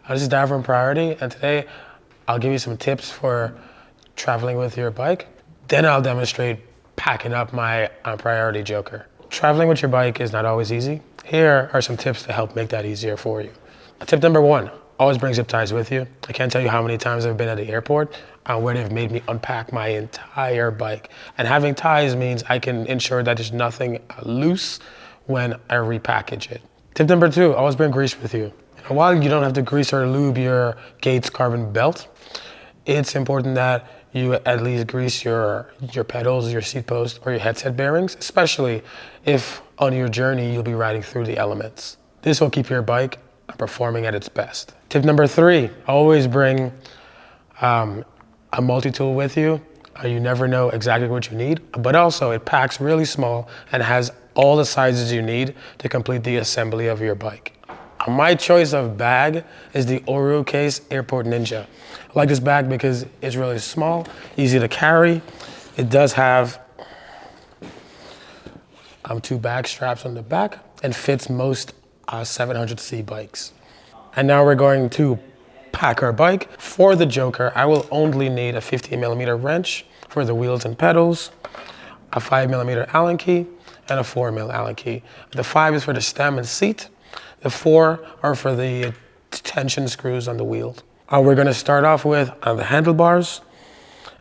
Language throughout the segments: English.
This is Dad from Priority, and today I'll give you some tips for traveling with your bike. Then I'll demonstrate packing up my Priority Joker. Traveling with your bike is not always easy. Here are some tips to help make that easier for you. Tip number one, always bring zip ties with you. I can't tell you how many times I've been at the airport where they've made me unpack my entire bike. And having ties means I can ensure that there's nothing loose when I repackage it. Tip number two, always bring grease with you. And while you don't have to grease or lube your Gates carbon belt, it's important that you at least grease your pedals, your seat post, or your headset bearings, especially if on your journey you'll be riding through the elements. This will keep your bike performing at its best. Tip number three, always bring a multi-tool with you. You never know exactly what you need, but also it packs really small and has all the sizes you need to complete the assembly of your bike. My choice of bag is the Oru Case Airport Ninja. I like this bag because it's really small, easy to carry. It does have two bag straps on the back and fits most 700C bikes. And now we're going to pack our bike. For the Joker, I will only need a 15mm wrench for the wheels and pedals, a 5mm Allen key, and a 4mm Allen key. The 5 is for the stem and seat. The 4 are for the tension screws on the wheel. We're gonna start off with the handlebars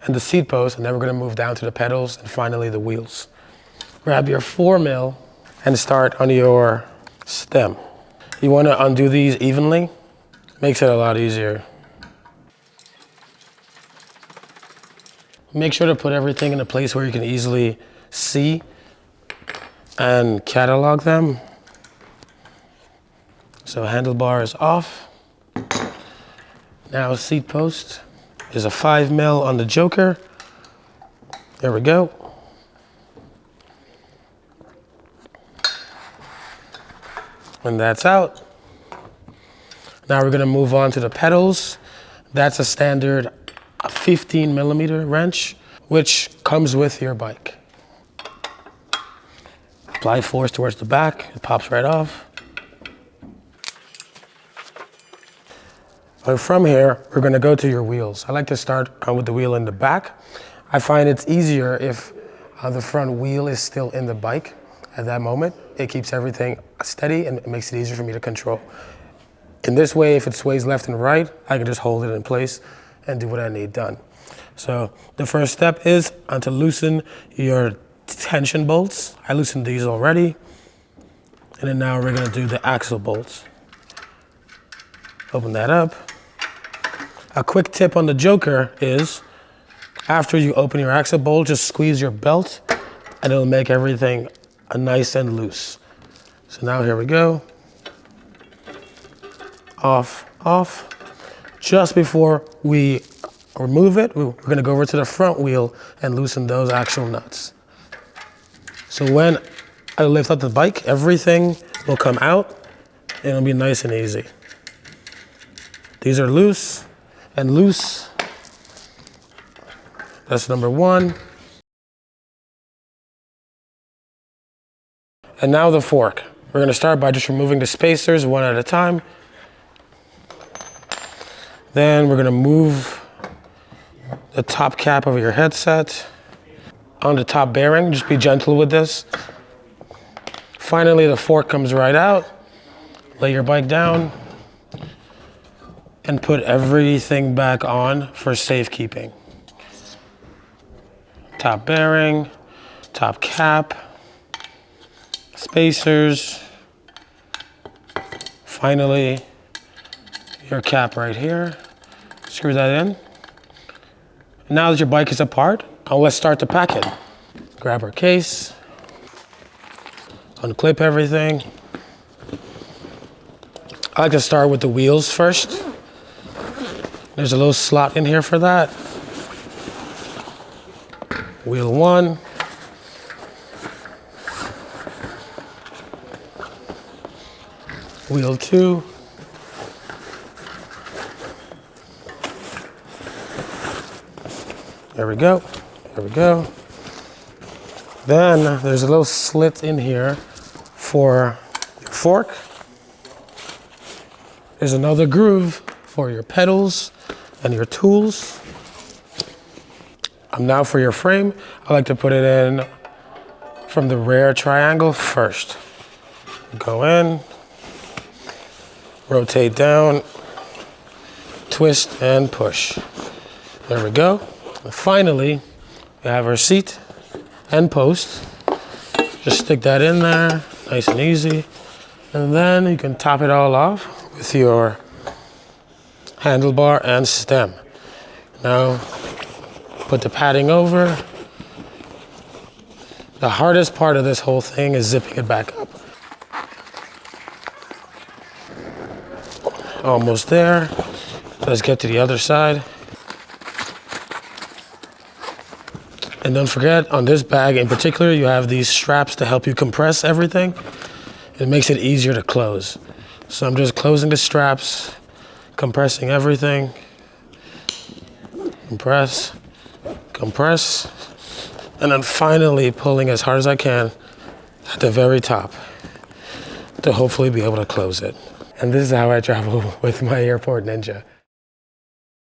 and the seat post, and then we're gonna move down to the pedals and finally the wheels. Grab your 4mm and start on your stem. You wanna undo these evenly. Makes it a lot easier. Make sure to put everything in a place where you can easily see and catalog them. So handlebar is off. Now seat post is a 5mm on the Joker. There we go. And that's out. Now we're gonna move on to the pedals. That's a standard 15mm wrench, which comes with your bike. Apply force towards the back, it pops right off. From here, we're gonna go to your wheels. I like to start with the wheel in the back. I find it's easier if the front wheel is still in the bike at that moment. It keeps everything steady and it makes it easier for me to control. In this way, if it sways left and right, I can just hold it in place and do what I need done. So the first step is to loosen your tension bolts. I loosened these already. And then now we're gonna do the axle bolts. Open that up. A quick tip on the Joker is, after you open your axle bolt, just squeeze your belt and it'll make everything nice and loose. So now here we go. Off, off. Just before we remove it, we're gonna go over to the front wheel and loosen those actual nuts. So when I lift up the bike, everything will come out and it'll be nice and easy. These are loose and loose. That's number one. And now the fork. We're gonna start by just removing the spacers one at a time. Then we're gonna move the top cap of your headset on the top bearing. Just be gentle with this. Finally, the fork comes right out. Lay your bike down and put everything back on for safekeeping. Top bearing, top cap, spacers. Finally, your cap right here. Screw that in. Now that your bike is apart, let's start to pack it. Grab our case, unclip everything. I like to start with the wheels first. There's a little slot in here for that. Wheel one. Wheel two. There we go, there we go. Then there's a little slit in here for your fork. There's another groove for your pedals and your tools. Now for your frame, I like to put it in from the rear triangle first. Go in, rotate down, twist and push. There we go. And finally, we have our seat and post. Just stick that in there, nice and easy. And then you can top it all off with your handlebar and stem. Now, put the padding over. The hardest part of this whole thing is zipping it back up. Almost there. Let's get to the other side. And don't forget, on this bag in particular, you have these straps to help you compress everything. It makes it easier to close. So I'm just closing the straps, compressing everything. Compress, compress, and then finally pulling as hard as I can at the very top to hopefully be able to close it. And this is how I travel with my Airport Ninja.